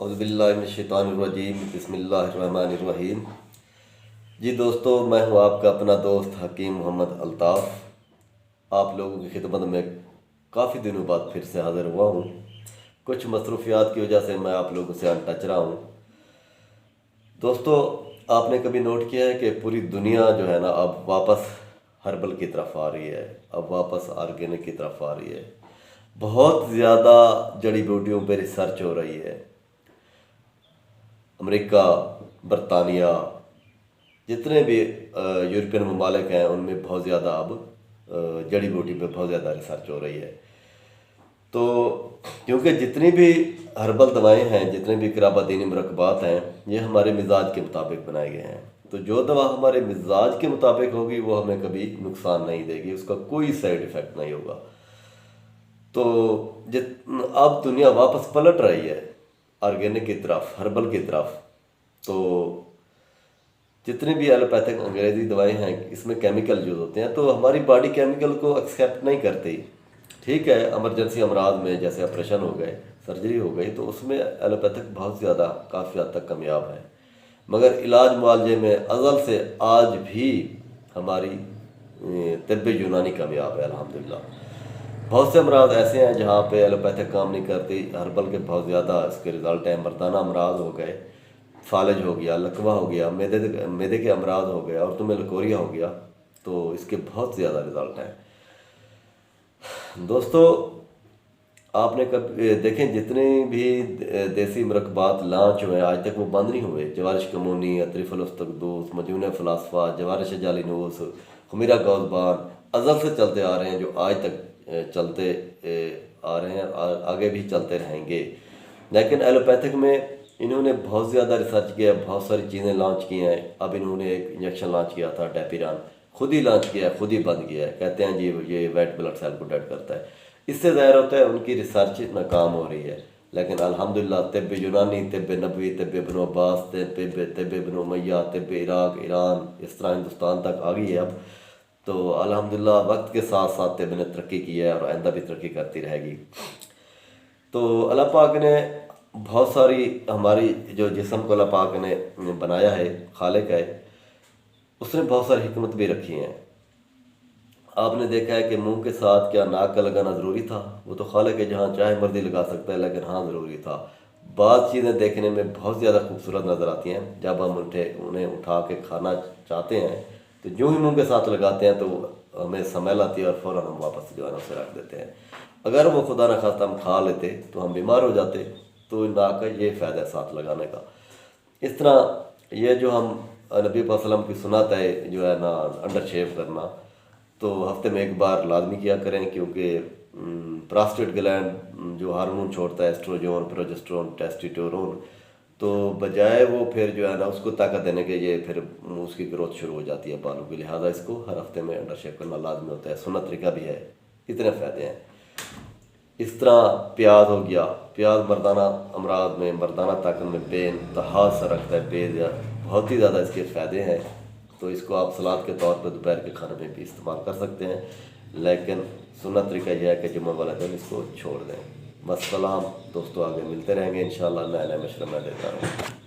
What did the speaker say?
औज़ुबिल्लाहिमिनश्शैतानिर्रजीम बिस्मिल्लाहिर्रहमानिर्रहीम। जी दोस्तों, मैं हूँ आपका अपना दोस्त हकीम मोहम्मद अल्ताफ़। आप लोगों की खिदमत में काफ़ी दिनों बाद फिर से हाज़िर हुआ हूँ। कुछ मसरूफियात की वजह से मैं आप लोगों से अनटच रहा हूँ। दोस्तों, आपने कभी नोट किया है कि पूरी दुनिया जो है ना अब वापस हर्बल की तरफ आ रही है, अब वापस ऑर्गेनिक की तरफ आ रही है। बहुत ज़्यादा जड़ी बूटियों पर रिसर्च हो रही है। अमेरिका, बरतानिया, जितने भी यूरोपियन ममालिक हैं उनमें बहुत ज़्यादा अब जड़ी बूटी पे बहुत ज़्यादा रिसर्च हो रही है। तो क्योंकि जितनी भी हर्बल दवाएं हैं, जितने भी क़राबादीनी मुरक्कबात हैं, ये हमारे मिजाज के मुताबिक बनाए गए हैं। तो जो दवा हमारे मिजाज के मुताबिक होगी वो हमें कभी नुकसान नहीं देगी, उसका कोई साइड इफ़ेक्ट नहीं होगा। तो अब दुनिया वापस पलट रही है ऑर्गेनिक की तरफ, हर्बल की तरफ। तो जितनी भी एलोपैथिक अंग्रेज़ी दवाएं हैं इसमें केमिकल यूज़ होते हैं, तो हमारी बॉडी केमिकल को एक्सेप्ट नहीं करती। ठीक है, इमरजेंसी अमराज में जैसे ऑपरेशन हो गए, सर्जरी हो गई, तो उसमें एलोपैथिक बहुत ज़्यादा काफ़ी हद तक कामयाब है। मगर इलाज मुआलजे में अज़ल से आज भी हमारी तिब्बे यूनानी कामयाब है अल्हम्दुलिल्लाह। बहुत से अमराज ऐसे हैं जहाँ पे एलोपैथिक काम नहीं करती, हर्बल के बहुत ज़्यादा इसके रिज़ल्ट हैं। मर्दाना अमराज हो गए, फालज हो गया, लकवा हो गया, मैदे के अमराज हो गया और तुम्हें लकोरिया हो गया, तो इसके बहुत ज़्यादा रिज़ल्ट हैं। दोस्तों, आपने कभी देखें जितने भी देसी मुरक्कबात लॉन्च हुए आज तक वो बंद नहीं हुए। जवारिश कमोनी, अतरिफुलस्तकदूस, मजून फ़लासफ़ा, जवारिश जालिनूस, खुमीरा गौज़बान अज़ल से चलते आ रहे हैं, जो आज तक चलते आ रहे हैं, आगे भी चलते रहेंगे। लेकिन एलोपैथिक में इन्होंने बहुत ज़्यादा रिसर्च किया, बहुत सारी चीज़ें लॉन्च की हैं। अब इन्होंने एक इंजेक्शन लॉन्च किया था डेपिरान, खुद ही लॉन्च किया है, खुद ही बंद किया है। कहते हैं जी ये वाइट ब्लड सेल को डेड करता है। इससे ज़ाहिर होता है उनकी रिसर्च नाकाम हो रही है। लेकिन अल्हम्दुलिल्लाह तिब्ब यूनानी, तिब्ब नबवी, तिब्ब इब्न अब्बास, तिब्ब इब्न उमय्या, तिब्ब इराक, ईरान, इस तरह हिंदुस्तान तक आ गई है अब। तो अल्हम्दुलिल्लाह वक्त के साथ साथ तिब्ब ने तरक्की की है और आइंदा भी तरक्की करती रहेगी। तो अल्लाह पाक ने बहुत सारी हमारी जो जिस्म को अल्लाह पाक ने बनाया है, खालिक है, उसने बहुत सारी हिकमत भी रखी हैं। आपने देखा है कि मुंह के साथ क्या नाक का लगाना ज़रूरी था? वो तो खालिक है, जहाँ चाहे मर्जी लगा सकता है, लेकिन हाँ ज़रूरी था। बात चीज़ें देखने में बहुत ज़्यादा खूबसूरत नज़र आती हैं, जब हम उन्हें उठा के खाना चाहते हैं तो जो ही मुंह के साथ लगाते हैं तो हमें स्मेल आती है और फ़ौरन हम वापस जो है ना उसे रख देते हैं। अगर वो खुदा न खास्ता हम खा लेते तो हम बीमार हो जाते। तो नाक का ये फ़ायदा है साथ लगाने का। इस तरह ये जो हम नबी वसल्लम की सुन्नत है जो है ना अंडर शेव करना, तो हफ्ते में एक बार लाजमी किया करें, क्योंकि प्रोस्टेट ग्लैंड जो हार्मोन छोड़ता है, एस्ट्रोजन, प्रोजेस्टेरोन, टेस्टोस्टेरोन, तो बजाय वो फिर जो है ना उसको ताकत देने के ये फिर उसकी ग्रोथ शुरू हो जाती है बालों की। लिहाजा इसको हर हफ्ते में अंडर शेव करना लाजमी होता है। सुन्नत तरीका भी है, इतने फ़ायदे हैं। इस तरह प्याज हो गया, प्याज मर्दाना अमराज में, मर्दाना ताकत में बेइंतहा असर रखता है, बहुत ही ज़्यादा इसके फ़ायदे हैं। तो इसको आप सलाद के तौर पर दोपहर के खाने में भी इस्तेमाल कर सकते हैं, लेकिन सुन्नत तरीका यह है कि जुम्मे वाला दिन इसको छोड़ दें। मस्सलाम दोस्तों, आगे मिलते रहेंगे इंशाअल्लाह। नए नए मशवरे मैं देता रहूँ।